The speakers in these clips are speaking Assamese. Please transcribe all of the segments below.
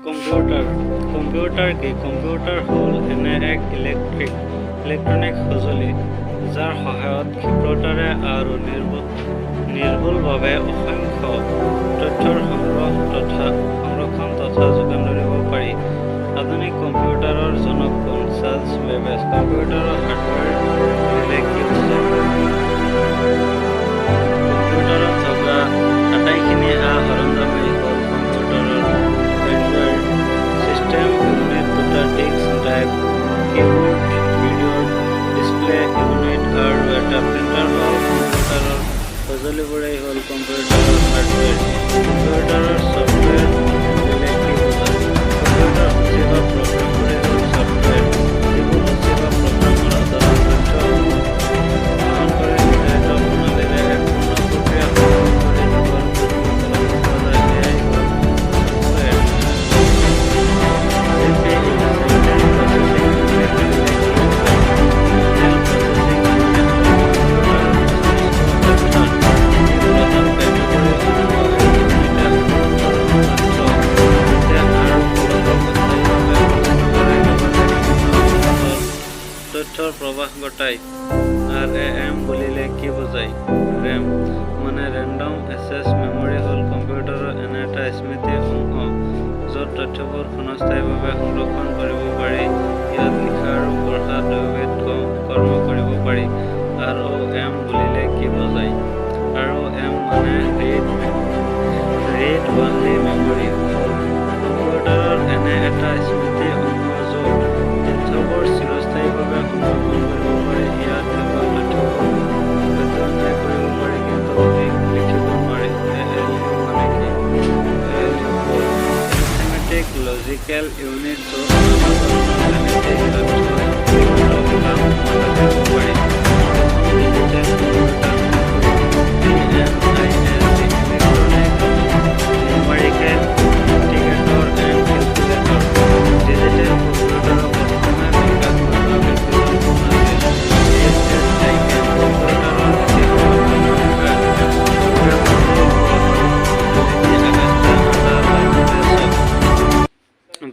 কম্পিউটাৰ কি? কম্পিউটাৰ হ'ল এনে এক ইলেক্ট্ৰনিক সঁজুলি যাৰ সহায়ত ক্ষিপ্ৰতাৰে আৰু নিৰ্ভুলভাৱে অসংখ্য তথ্যৰ সংৰক্ষণ তথা যোগান ধৰিব পাৰি। আধুনিক কম্পিউটাৰৰ জনক কোন? Charles Babbage. কম্পিউটাৰৰ হাৰ্ডৱেৰ বুলিলে কি বুজায়? কম্পিউটাৰত থকা আটাইখিনি সৰঞ্জামেই হ'ল কম্পিউটাৰৰ হাৰ্ডৱেৰ। চিষ্টেম ইউনিট দুটা disk drive, keyboard, video' display unit আৰু এটা প্ৰিণ্টাৰ হ'ল কম্পিউটাৰৰ সঁজুলিবোৰেই হ'ল কম্পিউটাৰৰ হাৰ্ডৱেৰ। কম্পিউটাৰৰ ছফ্টৱেৰ বুলিলে কি বুজায়? কম্পিউটাৰ সূচী বা প্ৰগ্ৰামবোৰেই হ'ল ছফ্টৱেৰ, যিবোৰ সূচী বা প্ৰগ্ৰামৰ আধাৰত তথ্যসমূহ গ্ৰহণ কৰি নিৰ্ধাৰিত প্ৰণালীৰে এক পূৰ্ণ প্ৰক্ৰিয়া সম্পন্ন কৰি যোগান ধৰিব যায়। এয়াই হ'ল ছফ্টৱেৰ। তথ্যৰ প্ৰৱাহ ঘটায়। RAM বুলিলে কি বুজায়? RAM মানে ৰেণ্ডম এক্সেছ মেমৰি হ'ল কম্পিউটাৰৰ এনে এটা স্মৃতি অংশ য'ত তথ্যবোৰ ক্ষণস্থায়ীভাৱে সংৰক্ষণ কৰিব পাৰি। ইয়াত লিখা আৰু পঢ়া দুয়োবিধ কৰ্ম কৰিব পাৰি। ROM বুলিলে কি বুজায়? ROM মানে ৰিড অনলি মেমৰি হ'ল কম্পিউটাৰৰ এনে এটা স্মৃতি অংশ য'ত তথ্যবোৰ চিৰস্থায়ীভাৱে সংৰক্ষণ কৰিব পাৰি। ইয়াত থকা তথ্যবোৰ অধ্যয়ন কৰিব পাৰি কিন্তু লিখিব নোৱাৰি। ALU মানে কি? ALU হ'ল এৰিথমেটিক লজিকেল ইউনিট য'ত নানা ধৰণৰ গাণিতিক তথ্য কাম সমাধান কৰিব পাৰি। Digital computer electronic numerical integrator and calculator. Digital কম্পিউটাৰৰ প্ৰথমে বিকাশ কৰা ব্যক্তিজন কোন আছিল? কম্পিউটাৰৰ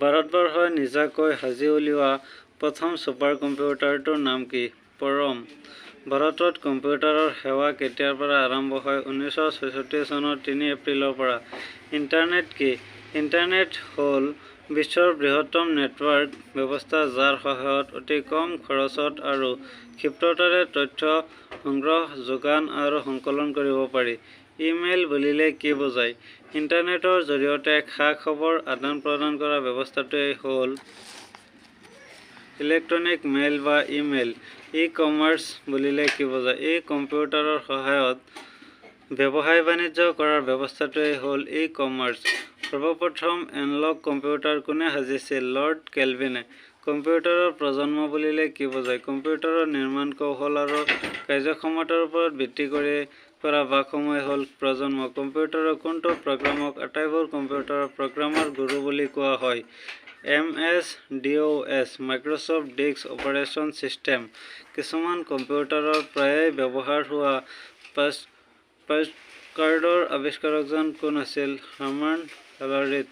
ভাৰতবৰ্ষই নিজাকৈ সাজি উলিওৱা প্ৰথম ছুপাৰ কম্পিউটাৰটোৰ নাম কি? পৰম। ভাৰতত কম্পিউটাৰৰ সেৱা কেতিয়াৰ পৰা আৰম্ভ হয়? 1966 চনৰ 3 এপ্ৰিলৰ পৰা। ইণ্টাৰনেট কি? ইণ্টাৰনেট হ'ল বিশ্বৰ বৃহত্তম নেটৱৰ্ক ব্যৱস্থা যাৰ সহায়ত অতি কম খৰচত আৰু ক্ষিপ্ৰতাৰে তথ্য সংগ্ৰহ, যোগান আৰু সংকলন কৰিব পাৰি। ইমেইল বুলিলে কি বুজায়? ইণ্টাৰনেটৰ জৰিয়তে খা-খবৰ আদান-প্ৰদান কৰা ব্যৱস্থাটোৱেই হ'ল ইলেক্ট্ৰনিক মেইল বা ইমেইল। ই-কমাৰ্চ বুলিলে কি বুজায়? এই কম্পিউটাৰৰ সহায়ত ব্যৱসায়-বাণিজ্য কৰাৰ ব্যৱস্থাটোৱেই হ'ল ই-কমাৰ্চ। সৰ্বপ্ৰথম এনালগ কম্পিউটাৰ কোনে সাজিছিল? লৰ্ড কেলভিনে। কম্পিউটাৰৰ প্ৰজন্ম বুলিলে কি বুজায়? কম্পিউটাৰৰ নিৰ্মাণ কৌশল আৰু কাৰ্যক্ষমতাৰ ওপৰত ভিত্তি কৰি কৰা ভাগসমূহেই হ'ল প্ৰজন্ম। কম্পিউটাৰৰ কোনটো প্ৰগ্ৰামক আটাইবোৰ কম্পিউটাৰৰ প্ৰগ্ৰামৰ গুৰু বুলি কোৱা হয়? MS-DOS Microsoft disk operation system. কিছুমান কম্পিউটাৰৰ প্ৰায়ে ব্যৱহাৰ হোৱা পাছকাৰ্ডৰ আৱিষ্কাৰকজন কোন আছিল? হাৰ্মান এলাৰিথ।